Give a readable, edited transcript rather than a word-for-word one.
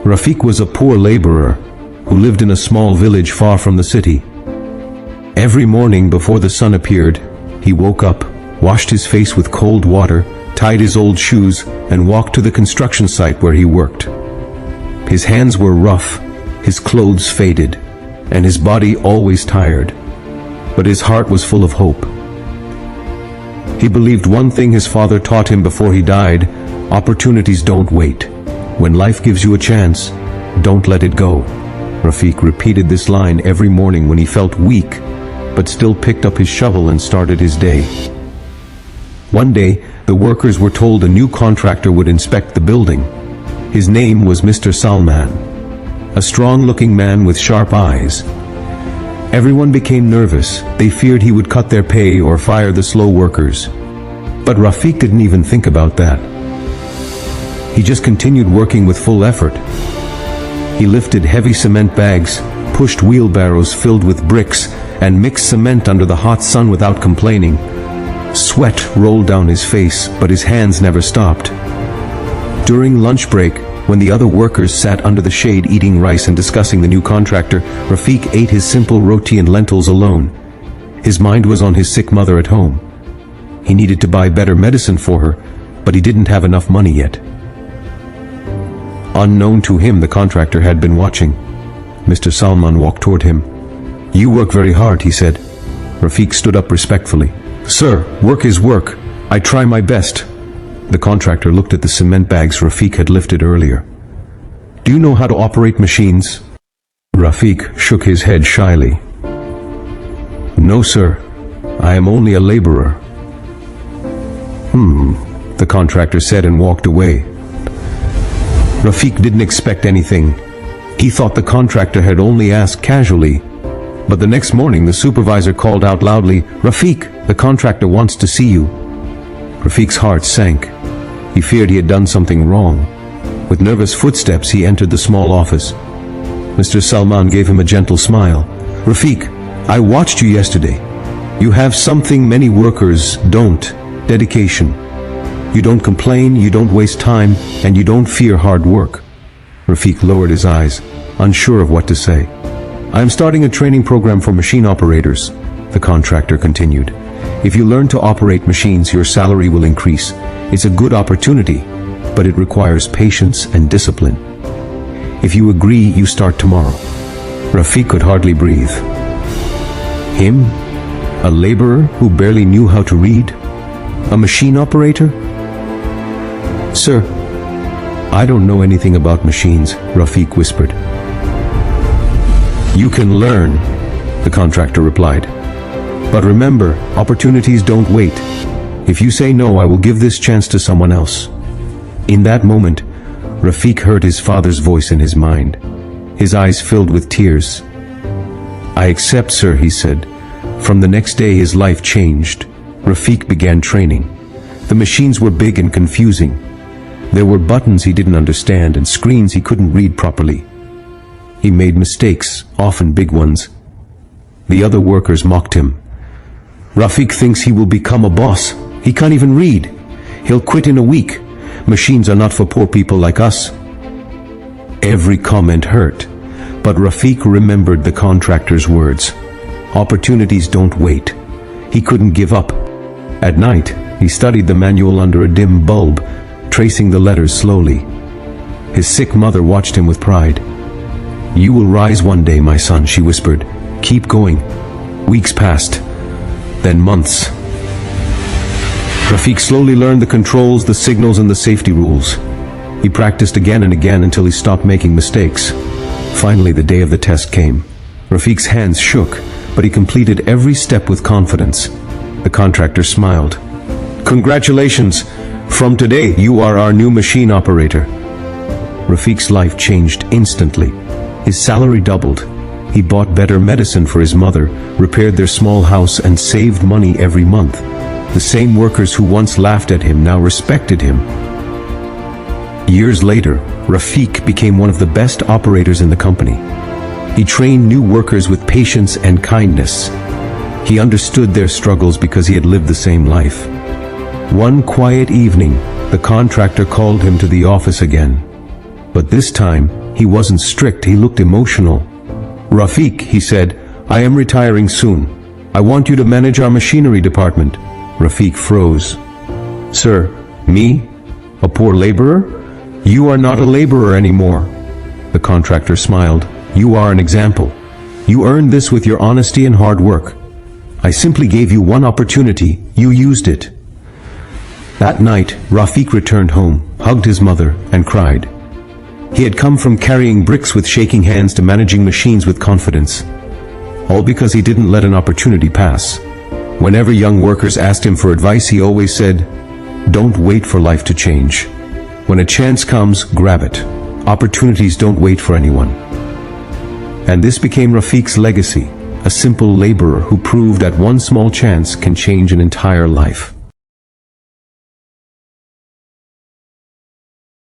Rafiq was a poor laborer who lived in a small village far from the city. Every morning before the sun appeared, he woke up, washed his face with cold water, tied his old shoes, and walked to the construction site where he worked. His hands were rough, his clothes faded, and his body always tired, but his heart was full of hope. He believed one thing his father taught him before he died: opportunities don't wait. When life gives you a chance, don't let it go. Rafiq repeated this line every morning when he felt weak, but still picked up his shovel and started his day. One day, the workers were told a new contractor would inspect the building. His name was Mr. Salman, a strong-looking man with sharp eyes. Everyone became nervous. They feared he would cut their pay or fire the slow workers. But Rafiq didn't even think about that. He just continued working with full effort. He lifted heavy cement bags, pushed wheelbarrows filled with bricks, and mixed cement under the hot sun without complaining. Sweat rolled down his face, but his hands never stopped. During lunch break, when the other workers sat under the shade eating rice and discussing the new contractor, Rafiq ate his simple roti and lentils alone. His mind was on his sick mother at home. He needed to buy better medicine for her, but he didn't have enough money yet. Unknown to him, the contractor had been watching. Mr. Salman walked toward him. "You work very hard," he said. Rafiq stood up respectfully. "Sir, work is work. I try my best." The contractor looked at the cement bags Rafiq had lifted earlier. "Do you know how to operate machines?" Rafiq shook his head shyly. "No, sir. I am only a laborer." The contractor said and walked away. Rafiq didn't expect anything. He thought the contractor had only asked casually. But the next morning, the supervisor called out loudly, "Rafiq, the contractor wants to see you." Rafiq's heart sank. He feared he had done something wrong. With nervous footsteps, he entered the small office. Mr. Salman gave him a gentle smile. "Rafiq, I watched you yesterday. You have something many workers don't: dedication. You don't complain, you don't waste time, and you don't fear hard work." Rafiq lowered his eyes, unsure of what to say. "I am starting a training program for machine operators," the contractor continued. "If you learn to operate machines, your salary will increase. It's a good opportunity, but it requires patience and discipline. If you agree, you start tomorrow." Rafiq could hardly breathe. Him? A laborer who barely knew how to read? A machine operator? "Sir, I don't know anything about machines," Rafiq whispered. "You can learn," the contractor replied. "But remember, opportunities don't wait. If you say no, I will give this chance to someone else." In that moment, Rafiq heard his father's voice in his mind. His eyes filled with tears. "I accept, sir," he said. From the next day, his life changed. Rafiq began training. The machines were big and confusing. There were buttons he didn't understand and screens he couldn't read properly. He made mistakes, often big ones. The other workers mocked him. "Rafiq thinks he will become a boss. He can't even read. He'll quit in a week. Machines are not for poor people like us." Every comment hurt, but Rafiq remembered the contractor's words. Opportunities don't wait. He couldn't give up. At night, he studied the manual under a dim bulb, tracing the letters slowly. His sick mother watched him with pride. "You will rise one day, my son," she whispered. "Keep going." Weeks passed, then months. Rafiq slowly learned the controls, the signals, and the safety rules. He practiced again and again until he stopped making mistakes. Finally, the day of the test came. Rafiq's hands shook, but he completed every step with confidence. The contractor smiled. "Congratulations! From today, you are our new machine operator." Rafiq's life changed instantly. His salary doubled. He bought better medicine for his mother, repaired their small house, and saved money every month. The same workers who once laughed at him now respected him. Years later, Rafiq became one of the best operators in the company. He trained new workers with patience and kindness. He understood their struggles because he had lived the same life. One quiet evening, the contractor called him to the office again. But this time, he wasn't strict, he looked emotional. "Rafiq," he said, "I am retiring soon. I want you to manage our machinery department." Rafiq froze. "Sir, me? A poor laborer? You are not a laborer anymore." The contractor smiled. "You are an example. You earned this with your honesty and hard work. I simply gave you one opportunity. You used it." That night, Rafiq returned home, hugged his mother, and cried. He had come from carrying bricks with shaking hands to managing machines with confidence. All because he didn't let an opportunity pass. Whenever young workers asked him for advice, he always said, "Don't wait for life to change. When a chance comes, grab it. Opportunities don't wait for anyone." And this became Rafiq's legacy, a simple laborer who proved that one small chance can change an entire life.